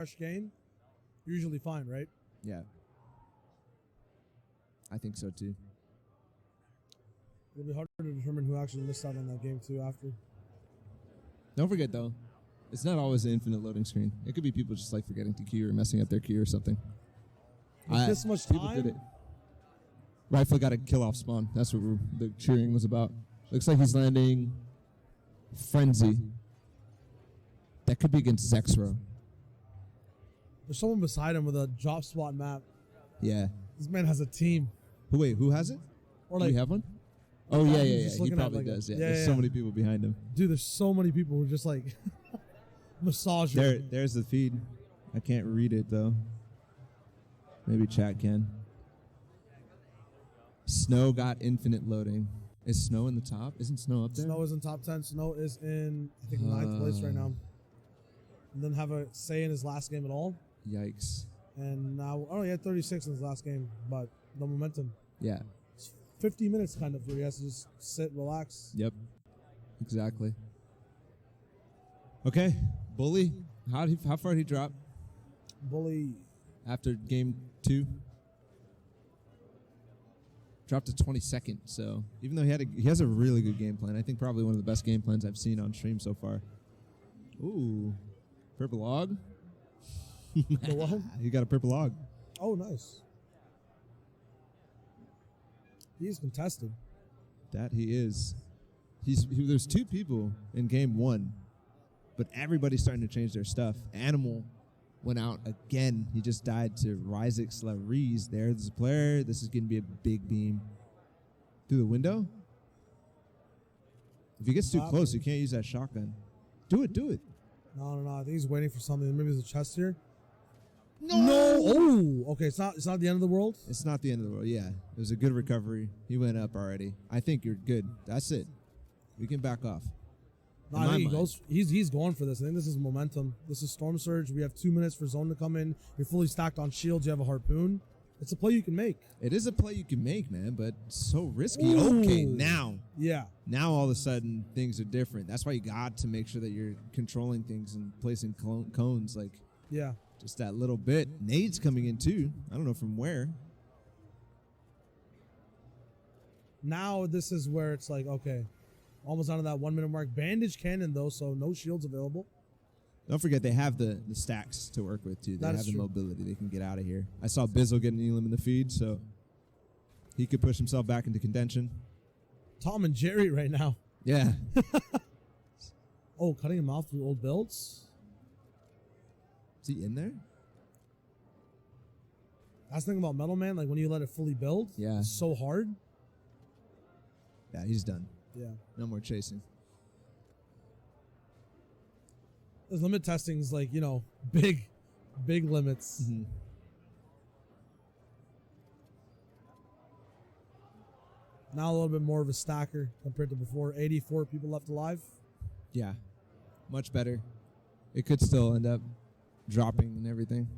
fresh game, you're usually fine, right? Yeah. I think so too. It'll be harder to determine who actually missed out on that game too after. Don't forget though, it's not always an infinite loading screen. It could be people just like forgetting to queue or messing up their queue or something. With this much People time, did it. Rifle got a kill off spawn. That's what the cheering was about. Looks like he's landing Frenzy. That could be against Zexro. there's someone beside him with a drop spot map. Yeah. This man has a team. Wait, who has it? Or Do like, we have one? Oh, yeah. just He looking at probably like does. a- Yeah. yeah, There's yeah, so yeah. many people behind him. dude, there's so many people who just like massage you. There's the feed. I can't read it though. Maybe chat can. Snow got infinite loading. Is Snow in the top? Isn't Snow up there? Snow is in top 10. Snow is in, I think, 9th place right now. And then have a say in his last game at all. Yikes. And now, oh, he had 36 in his last game, but the momentum. Yeah. It's 50 minutes kind of where he has to just sit, relax. Yep. Exactly. Okay. Bully. How far did he drop Bully, after game 2? Dropped to 22nd. So even though he has a really good game plan, I think probably one of the best game plans I've seen on stream so far. Ooh. Purple log. the what? You got a purple log. Oh, nice. He's contested. That he is. There's 2 people in game 1, but everybody's starting to change their stuff. Animal went out again. He just died to Ryzix Lariz. There's a player. This is going to be a big beam. Through the window? If he gets too close, you can't use that shotgun. Do it. No. I think he's waiting for something. Maybe there's a chest here. No! Oh! Okay, it's not the end of the world? It's not the end of the world. Yeah. It was a good recovery. He went up already. I think you're good. That's it. We can back off. No, I think he goes. He's going for this. I think this is momentum. This is Storm Surge. We have 2 minutes for zone to come in. You're fully stacked on shields. You have a harpoon. It's a play you can make. It is a play you can make, man, but so risky. Ooh. Okay, now. Yeah. Now all of a sudden things are different. That's why you got to make sure that you're controlling things and placing cones like Yeah. just that little bit. Nade's coming in too. I don't know from where. Now this is where it's like, okay, almost onto that 1 minute mark. Bandage cannon though, so no shields available. Don't forget they have the stacks to work with too. They That have is the true. mobility. They can get out of here. I saw Bizzle getting Elam in the feed, so he could push himself back into contention. Tom and Jerry right now. Yeah. Oh, cutting him off through old builds. Is he in there? That's the thing about Metal Man, like when you let it fully build, Yeah. it's so hard. Yeah, he's done. Yeah. No more chasing. The limit testing is like, big limits. Mm-hmm. Now a little bit more of a stacker compared to before. 84 people left alive. Yeah. Much better. It could still end up dropping and everything.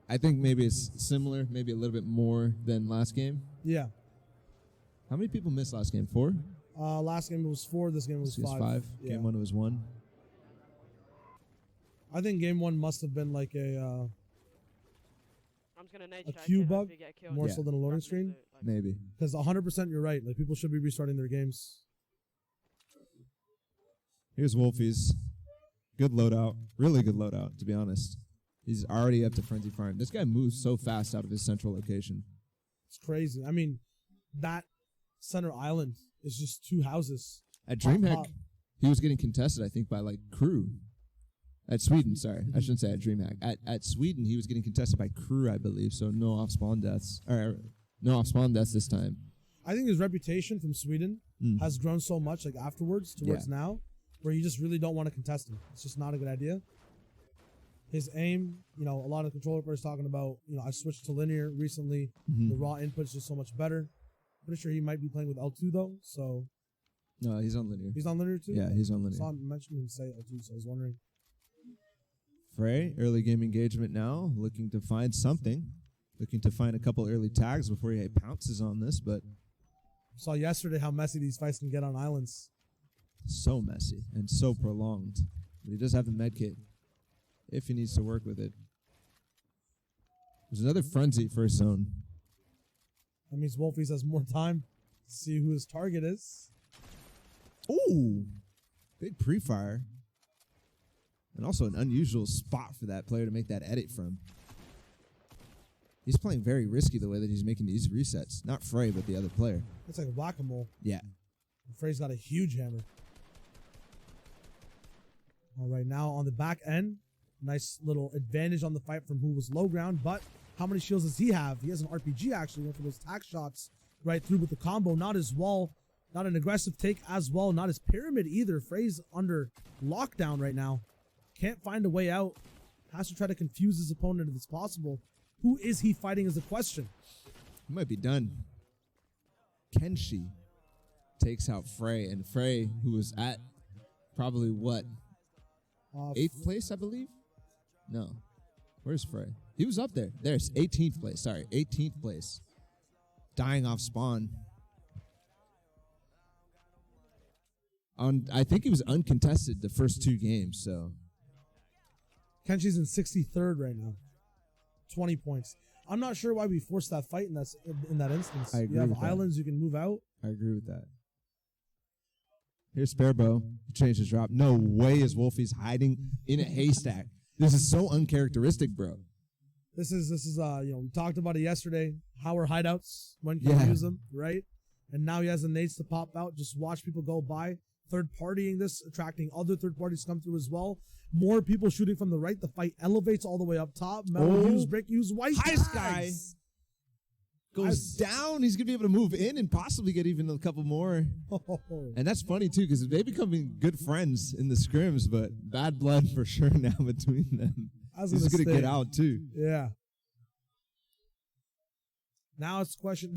I think maybe it's similar, maybe a little bit more than last game. Yeah. How many people missed last game? 4? Last game was 4. This game was This was 5. 5. Yeah. Game 1 was 1. I think game 1 must have been like a I'm just gonna a queue bug more Yeah. so than a loading screen. Maybe. Because 100% you're right. Like people should be restarting their games. Here's Wolfie's. Good loadout. Really good loadout, to be honest. He's already up to Frenzy Farm. This guy moves so fast out of his central location. It's crazy. I mean, that center island is just 2 houses. At Pop, DreamHack, pop. he was getting contested, I think, by like Crew. At Sweden, sorry. I shouldn't say at DreamHack. At Sweden, he was getting contested by Crew, I believe, so no off-spawn deaths. Or no off-spawn deaths this time. I think his reputation from Sweden has grown so much like afterwards to where it's now, where you just really don't want to contest him. It's just not a good idea. His aim, a lot of controller players talking about, I switched to linear recently. The raw input's just so much better. Pretty sure he might be playing with L2 though, so. No, he's on linear. He's on linear too? Yeah, he's on linear. I saw him mention him say L2, so I was wondering. Frey, early game engagement now, looking to find something. Looking to find a couple early tags before he pounces on this, but Saw yesterday how messy these fights can get on islands. so messy and so prolonged. But he does have the med kit. if he needs to work with it. There's another frenzy first zone. That means Wolfies has more time to see who his target is. Ooh, big pre-fire. And also an unusual spot for that player to make that edit from. He's playing very risky the way that he's making these resets. Not Frey, but the other player. It's like whack-a-mole. Yeah. Frey's got a huge hammer. All right, now on the back end, nice little advantage on the fight from who was low ground, but how many shields does he have? He has an RPG, actually. Went for those tax shots right through with the combo. Not his wall, not an aggressive take as well, not his pyramid either. Frey's under lockdown right now. Can't find a way out. Has to try to confuse his opponent if it's possible. Who is he fighting is the question. He might be done. Kenshi takes out Frey, and Frey, who was at probably what? 8th place, I believe? No. Where's Frey? He was up there. There's 18th place. Sorry, 18th place. Dying off spawn. I think he was uncontested the first 2 games, so. Kenshi's in 63rd right now. 20 points. I'm not sure why we forced that fight in that instance. I agree you have with that. islands, you can move out. I agree with that. Here's Sparebow. He changed his drop. No way is Wolfie's hiding in a haystack. This is so uncharacteristic, bro. This is we talked about it yesterday. How are hideouts? When can you use them, right? And now he has the nades to pop out. Just watch people go by. Third partying this, attracting other third parties to come through as well. More people shooting from the right. The fight elevates all the way up top. Metal use, brick use, white High Sky goes down. He's gonna be able to move in and possibly get even a couple more. And that's funny too, because they becoming good friends in the scrims, but bad blood for sure now between them. He's gonna get out too. Yeah. Now it's a question.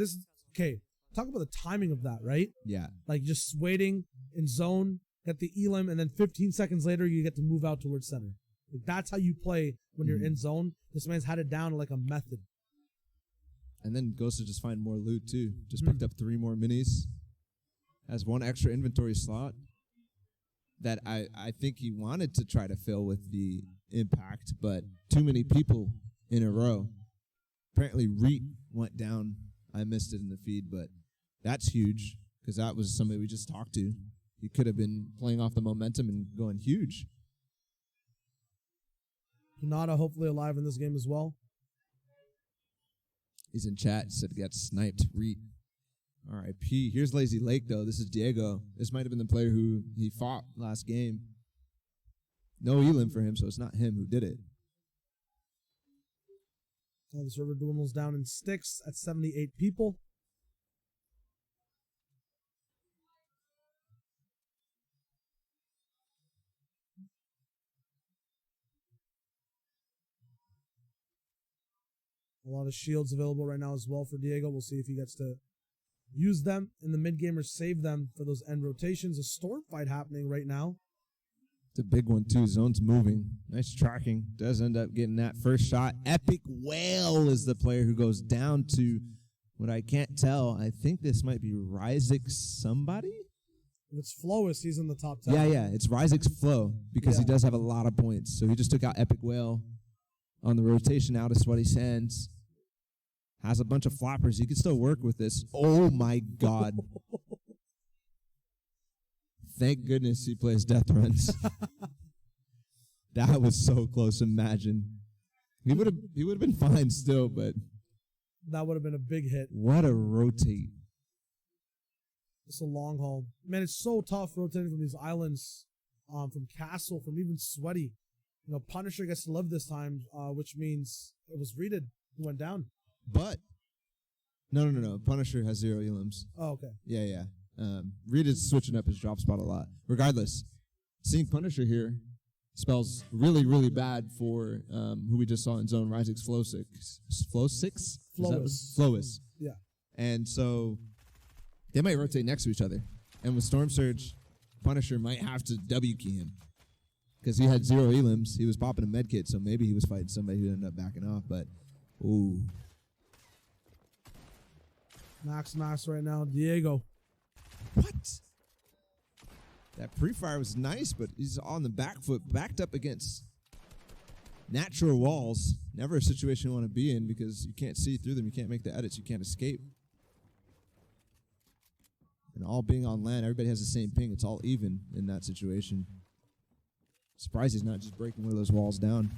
Okay. Talk about the timing of that, right? Yeah. Like just waiting in zone, get the elim, and then 15 seconds later you get to move out towards center. Like, that's how you play when you're in zone. This man's had it down like a method. And then goes to just find more loot too. Just picked up 3 more minis. Has 1 extra inventory slot that I think he wanted to try to fill with the impact, but too many people in a row. Apparently Reet went down. I missed it in the feed, but that's huge because that was somebody we just talked to. He could have been playing off the momentum and going huge. Nada hopefully alive in this game as well. He's in chat, said get sniped. Reet. R.I.P. Here's Lazy Lake, though. This is Diego. This might have been the player who he fought last game. No elim for him, so it's not him who did it. The server dwindles down in sticks at 78 people. A lot of shields available right now as well for Diego. We'll see if he gets to use them in the mid-game or save them for those end rotations. A storm fight happening right now. It's a big one, too. Zone's moving. Nice tracking. Does end up getting that first shot. Epic Whale is the player who goes down to what I can't tell. I think this might be Ryzik somebody? If it's Flois, he's in the top 10. Yeah. It's Ryzik's Flow because he does have a lot of points. So he just took out Epic Whale on the rotation out of Sweaty Sands. Has a bunch of floppers. He can still work with this. Oh, my God. Thank goodness he plays death runs. That was so close. Imagine he would have been fine still, but that would have been a big hit. What a rotate! It's a long haul, man. It's so tough rotating from these islands, from Castle, from even Sweaty. You know, Punisher gets to live this time, which means it was Reeded who went down. But no. Punisher has 0 elims. Oh, okay. Yeah. Reed is switching up his drop spot a lot. Regardless, seeing Punisher here spells really, really bad for who we just saw in zone, Ryzik's Flois. Yeah. And so they might rotate next to each other. And with Storm Surge, Punisher might have to W key him. Because he had 0 elims. He was popping a med kit, so maybe he was fighting somebody who ended up backing off. But, ooh. Max right now. Diego. What? That pre-fire was nice, but he's on the back foot, backed up against natural walls, never a situation you want to be in because you can't see through them. You can't make the edits. You can't escape. And all being on land, everybody has the same ping. It's all even in that situation. Surprised he's not just breaking one of those walls down.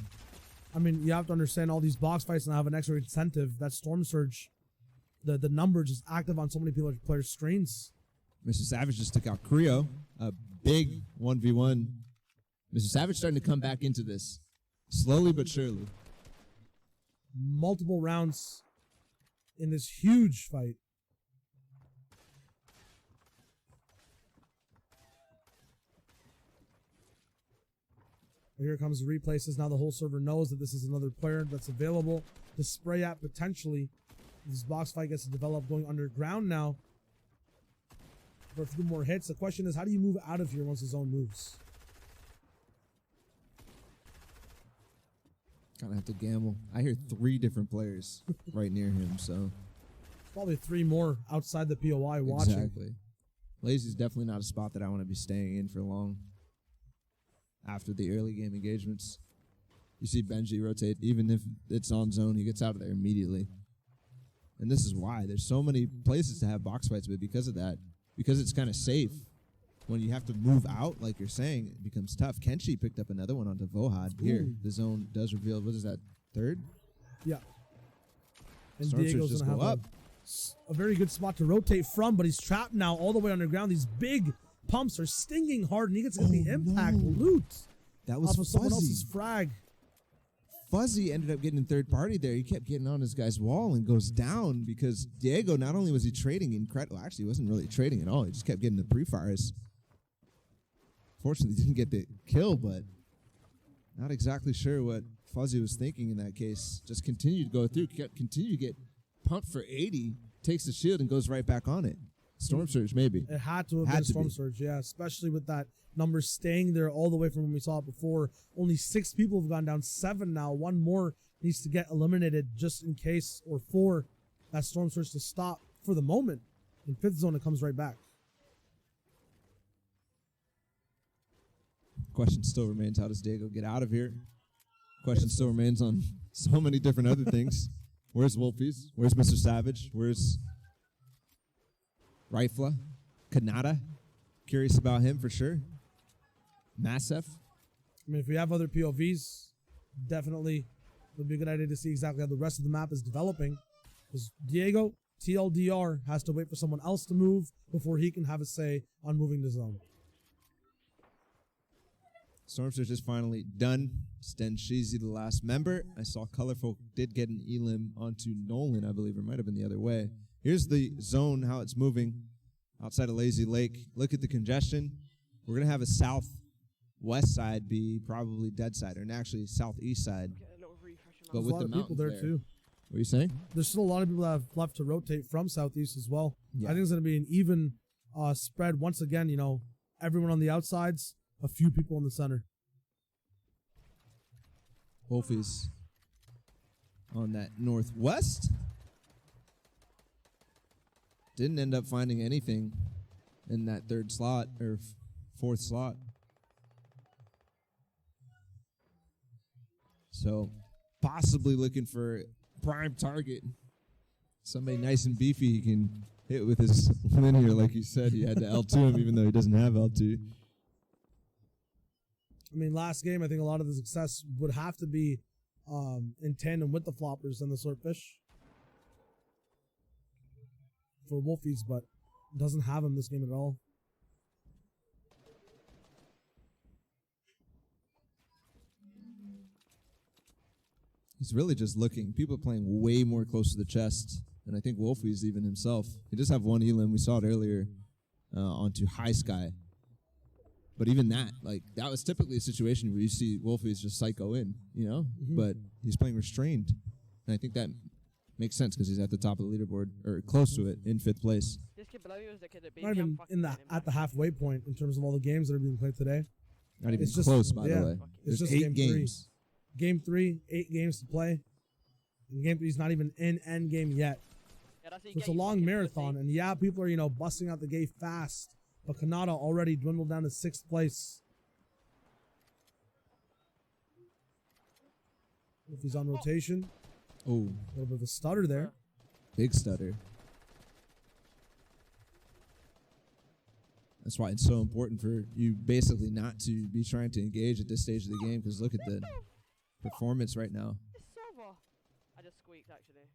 I mean, you have to understand all these box fights now have an extra incentive. That Storm Surge, the number just active on so many players' screens. Mr. Savage just took out Creo. A big 1v1. Mr. Savage starting to come back into this. Slowly but surely. Multiple rounds in this huge fight. Here comes the replaces. Now the whole server knows that this is another player that's available to spray at potentially. This box fight gets to develop going underground now for a few more hits. The question is, how do you move out of here once the zone moves? Gonna have to gamble. I hear 3 different players right near him, so. Probably 3 more outside the POI watching. Exactly. Lazy's definitely not a spot that I want to be staying in for long. After the early game engagements, you see Benji rotate. Even if it's on zone, he gets out of there immediately. And this is why. There's so many places to have box fights with because of that. Because it's kind of safe. When you have to move out, like you're saying, it becomes tough. Kenshi picked up another one onto Vohad. Here, the zone does reveal, what is that, 3rd? Yeah. And Storm Diego's just going to go have up. a very good spot to rotate from, but he's trapped now all the way underground. These big pumps are stinging hard, and he gets the impact loot That was off of someone Fuzzy. else's frag. Fuzzy ended up getting third party there. He kept getting on his guy's wall and goes down because Diego, not only was he trading incredible, actually he wasn't really trading at all. He just kept getting the pre-fires. Fortunately, didn't get the kill, but not exactly sure what Fuzzy was thinking in that case. Just continued to go through, continued to get pumped for 80, takes the shield and goes right back on it. Storm Surge, maybe. It had to have been Storm Surge, yeah, especially with that number staying there all the way from when we saw it before. Only 6 people have gone down, 7 now. 1 more needs to get eliminated just in case, or for that Storm Surge to stop for the moment. In 5th zone, it comes right back. Question still remains, how does Diego get out of here? Question still remains on so many different other things. Where's Wolfies? Where's Mr. Savage? Where's Rifla? Kanata? Curious about him for sure. Massef? I mean, if we have other POVs, definitely would be a good idea to see exactly how the rest of the map is developing. Because Diego, TLDR, has to wait for someone else to move before he can have a say on moving the zone. Storm Surge is finally done. Stenshizi, the last member. I saw Colorful did get an elim onto Nolan, I believe. It might have been the other way. Here's the zone, how it's moving outside of Lazy Lake. Look at the congestion. We're going to have a southwest side be probably dead side, or actually southeast side. But with the mountains there too. What are you saying? There's still a lot of people that have left to rotate from southeast as well. Yeah. I think it's going to be an even spread. Once again, you know, everyone on the outsides, a few people in the center. Wolfies on that northwest. Didn't end up finding anything in that 3rd slot, or 4th slot. So possibly looking for prime target. Somebody nice and beefy he can hit with his linear, like he said. He had to L2 him even though he doesn't have L2. I mean, last game, I think a lot of the success would have to be in tandem with the floppers and the swordfish for Wolfies, but doesn't have him this game at all. He's really just looking. People are playing way more close to the chest than I think Wolfie's even himself. He does have one elim. We saw it earlier onto High Sky. But even that, like, that was typically a situation where you see Wolfie's just psycho in, you know? But he's playing restrained. And I think that makes sense because he's at the top of the leaderboard, or close to it, in 5th place. Not even at the halfway point in terms of all the games that are being played today. Not even close, by the way. It's There's just 8 games. Game 3, 8 games to play. And game 3 is not even in end game yet. So it's a long marathon, and yeah, people are, you know, busting out the gate fast. But Kanata already dwindled down to 6th place. If he's on rotation, Oh, a little bit of a stutter there. big stutter. That's why it's so important for you basically not to be trying to engage at this stage of the game, because look at the performance right now. This server. I just squeaked actually.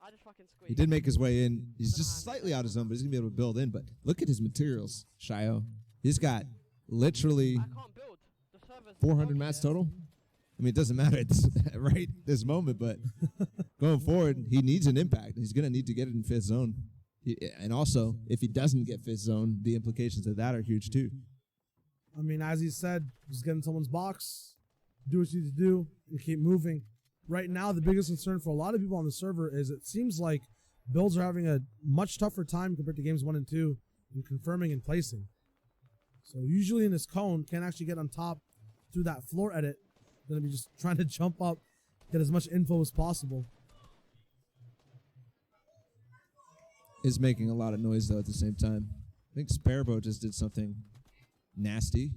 I just fucking squeaked. He did make his way in. He's just slightly out of zone, but he's going to be able to build in. But look at his materials, Shio. He's got literally I can't build. The server's 400 buggy, mats yeah. total. I mean, it doesn't matter at this, right this moment, but going forward, he needs an impact. He's going to need to get it in fifth zone. And also, if he doesn't get fifth zone, the implications of that are huge too. I mean, as he said, just get in someone's box, do what you need to do, and keep moving. Right now, the biggest concern for a lot of people on the server is it seems like builds are having a much tougher time compared to games 1 and 2 in confirming and placing. So usually in this cone, can't actually get on top through that floor edit. Going to be just trying to jump up, get as much info as possible. Is making a lot of noise though at the same time. I think Sparrow just did something nasty.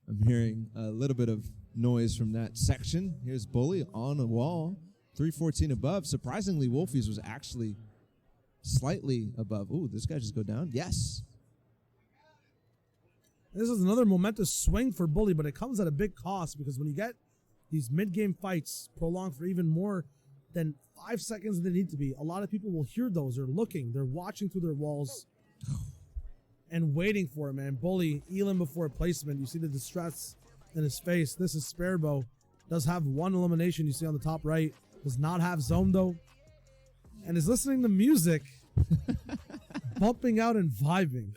I'm hearing a little bit of noise from that section. Here's Bully on a wall, 314 above. Surprisingly, Wolfies was actually slightly above. Ooh, this guy just go down? Yes. This is another momentous swing for Bully, but it comes at a big cost because when you get these mid-game fights prolonged for even more than 5 seconds than they need to be, a lot of people will hear those. They're looking, they're watching through their walls and waiting for it, man. Bully, Elam before placement. You see the distress in his face. This is Sparebow. Does have one elimination you see on the top right. Does not have zone though. And is listening to music, bumping out and vibing.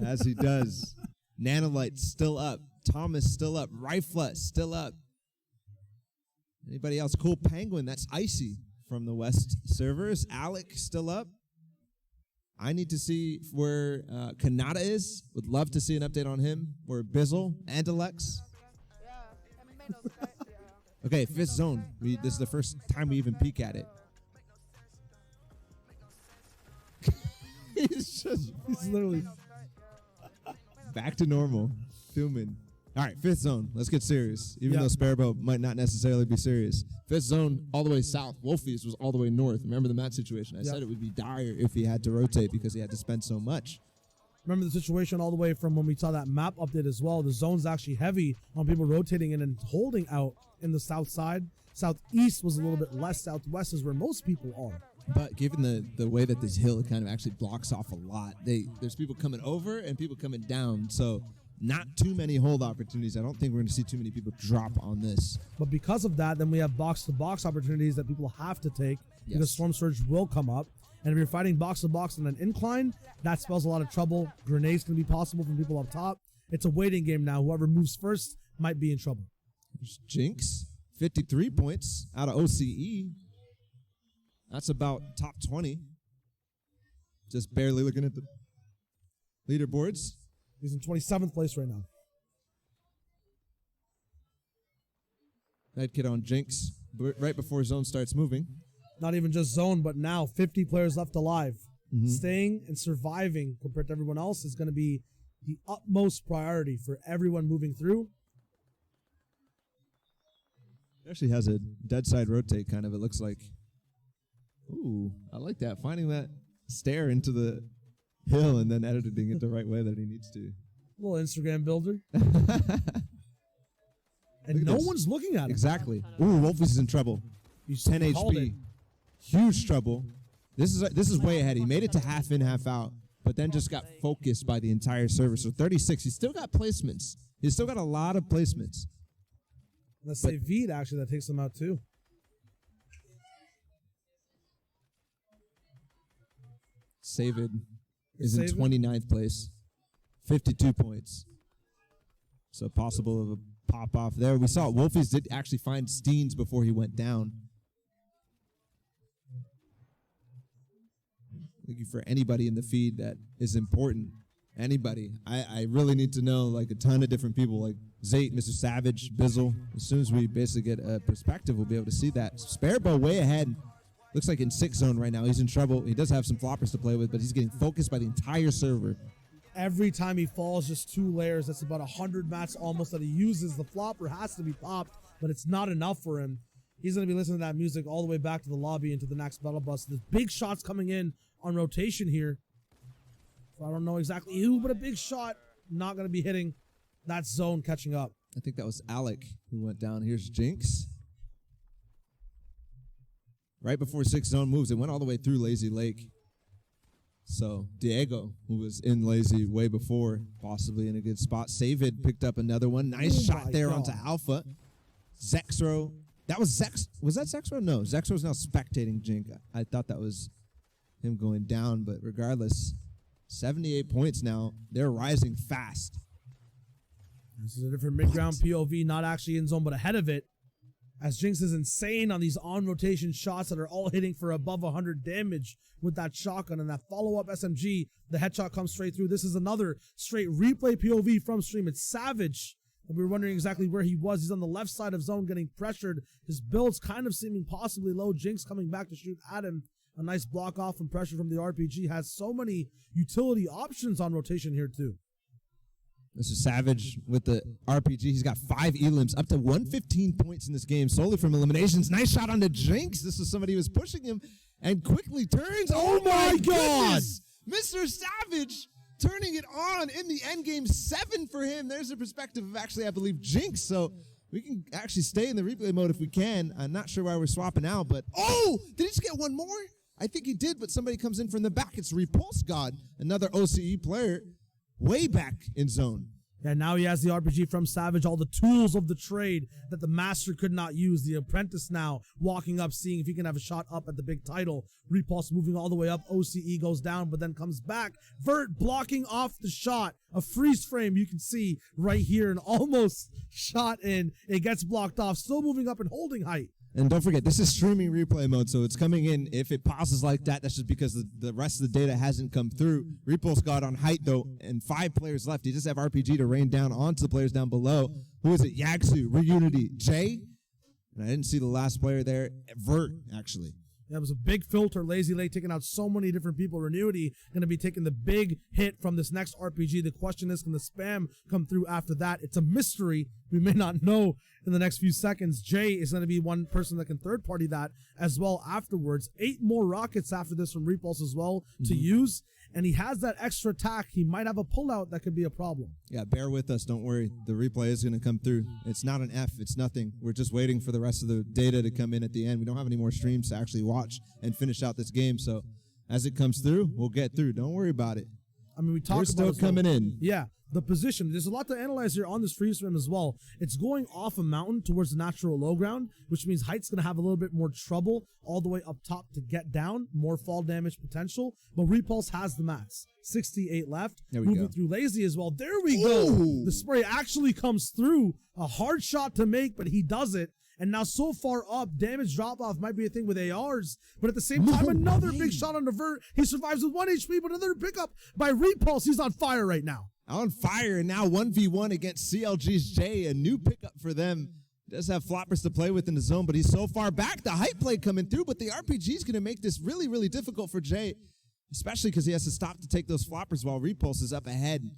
As he does. Nanolite still up. Thomas still up. Rifla still up. Anybody else? Cool Penguin. That's Icy from the West servers. Alec still up. I need to see where Kanata is. Would love to see an update on him. Where Bizzle and Alex. Okay, fifth zone. This is the first time we even peek at it. He's literally back to normal. Filming. All right, fifth zone. Let's get serious. Even though Sparrow might not necessarily be serious. Fifth zone all the way south. Wolfies was all the way north. Remember the mat situation? I said it would be dire if he had to rotate because he had to spend so much. Remember the situation all the way from when we saw that map update as well. The zone's actually heavy on people rotating in and holding out in the south side. Southeast was a little bit less. Southwest is where most people are. But given the way that this hill kind of actually blocks off a lot, there's people coming over and people coming down. So not too many hold opportunities. I don't think we're going to see too many people drop on this. But because of that, then we have box-to-box opportunities that people have to take because Storm Surge will come up. And if you're fighting box-to-box on an incline, that spells a lot of trouble. Grenades can be possible from people up top. It's a waiting game now. Whoever moves first might be in trouble. There's Jinx, 53 points out of OCE. That's about top 20. Just barely looking at the leaderboards. He's in 27th place right now. That kid on Jinx right before zone starts moving. Not even just zone, but now 50 players left alive. Staying and surviving compared to everyone else is going to be the utmost priority for everyone moving through. It actually has a dead side rotate kind of, it looks like. Ooh, I like that. Finding that stair into the hill and then editing it the right way that he needs to. Little Instagram builder. And no one's looking at him. Exactly. Ooh, Wolfies is in trouble. He's 10 HP. Huge trouble. This is way ahead. He made it to half in, half out, but then just got focused by the entire server. So 36. He's still got placements. He's still got a lot of placements. Let's say Veed, actually, that takes him out too. Savid is in 29th place. 52 points. So possible of a pop off there. We saw Wolfies did actually find Steens before he went down. Looking for anybody in the feed that is important. Anybody. I really need to know like a ton of different people like Zate, Mr. Savage, Bizzle. As soon as we basically get a perspective, we'll be able to see that. Sparebow way ahead. Looks like in 6 zone right now. He's in trouble. He does have some floppers to play with, but he's getting focused by the entire server. every time he falls, just 2 layers. That's about 100 mats almost that he uses. The flopper has to be popped, but it's not enough for him. He's going to be listening to that music all the way back to the lobby into the next battle bus. There's big shots coming in on rotation here. So I don't know exactly who, but a big shot. Not going to be hitting that zone catching up. I think that was Alec who went down. Here's Jinx. Right before 6 zone moves, it went all the way through Lazy Lake. So Diego, who was in Lazy way before, possibly in a good spot. Savid picked up another one. Nice shot there onto Alpha. Zexro. That was Zex. Was that Zexro? No, Zexro's now spectating Jink. I thought that was him going down, but regardless, 78 points now. They're rising fast. This is a different mid-ground POV, not actually in zone, but ahead of it. As Jinx is insane on these on-rotation shots that are all hitting for above 100 damage with that shotgun and that follow-up SMG. The headshot comes straight through. This is another straight replay POV from stream. It's Savage. And we were wondering exactly where he was. He's on the left side of zone getting pressured. His build's kind of seeming possibly low. Jinx coming back to shoot at him. A nice block off and pressure from the RPG. Has so many utility options on rotation here too. This is Savage with the RPG. He's got 5 elims, up to 115 points in this game, solely from eliminations. Nice shot on the Jinx. This is somebody who was pushing him and quickly turns. Oh my God! Mr. Savage turning it on in the end game. 7 for him. There's a perspective of actually, I believe, Jinx. So we can actually stay in the replay mode if we can. I'm not sure why we're swapping out, but oh, did he just get one more? I think he did, but somebody comes in from the back. It's RepulseGod, another OCE player, way back in zone. Yeah, now he has the RPG from Savage, all the tools of the trade that the Master could not use. The Apprentice now walking up, seeing if he can have a shot up at the big title. Repulse moving all the way up. OCE goes down, but then comes back. Vert blocking off the shot. A freeze frame you can see right here and almost shot in. It gets blocked off. Still moving up and holding height. And don't forget, this is streaming replay mode, so it's coming in. If it pauses like that, that's just because the rest of the data hasn't come through. RepulseGod on height, though, and 5 players left. He just have RPG to rain down onto the players down below. Who is it? Yagsu, Reunity, Jay. And I didn't see the last player there. Vert, actually. That was a big filter. Lazy Lake taking out so many different people. Renuity going to be taking the big hit from this next RPG. The question is, can the spam come through after that? It's a mystery. We may not know in the next few seconds. Jay is going to be one person that can third party that as well afterwards. 8 more rockets after this from Repulse as well to use. And he has that extra attack. He might have a pullout that could be a problem. Yeah, bear with us. Don't worry. The replay is going to come through. It's not an F. It's nothing. We're just waiting for the rest of the data to come in at the end. We don't have any more streams to actually watch and finish out this game. So as it comes through, we'll get through. Don't worry about it. I mean, we talked about still coming in. Yeah, the position. There's a lot to analyze here on this freeze frame as well. It's going off a mountain towards the natural low ground, which means height's going to have a little bit more trouble all the way up top to get down. More fall damage potential. But Repulse has the mats. 68 left. There we Moving go. through Lazy as well. There we go. The spray actually comes through. A hard shot to make, but he does it. And now so far up, damage drop-off might be a thing with ARs, but at the same time, another big shot on the Vert. He survives with 1 HP, but another pickup by Repulse. He's on fire right now. On fire, and now 1v1 against CLG's J. A new pickup for them. Does have floppers to play with in the zone, but he's so far back. The height play coming through, but the RPG is going to make this really, really difficult for Jay, especially because he has to stop to take those floppers while Repulse is up ahead.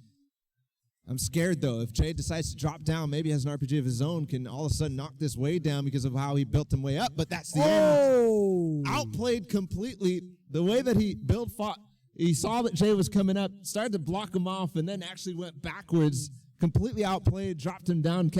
I'm scared, though. If Jay decides to drop down, maybe has an RPG of his own, can all of a sudden knock this way down because of how he built him way up. But that's the end. Outplayed completely. The way that he fought, he saw that Jay was coming up, started to block him off, and then actually went backwards. Completely outplayed, dropped him down, kept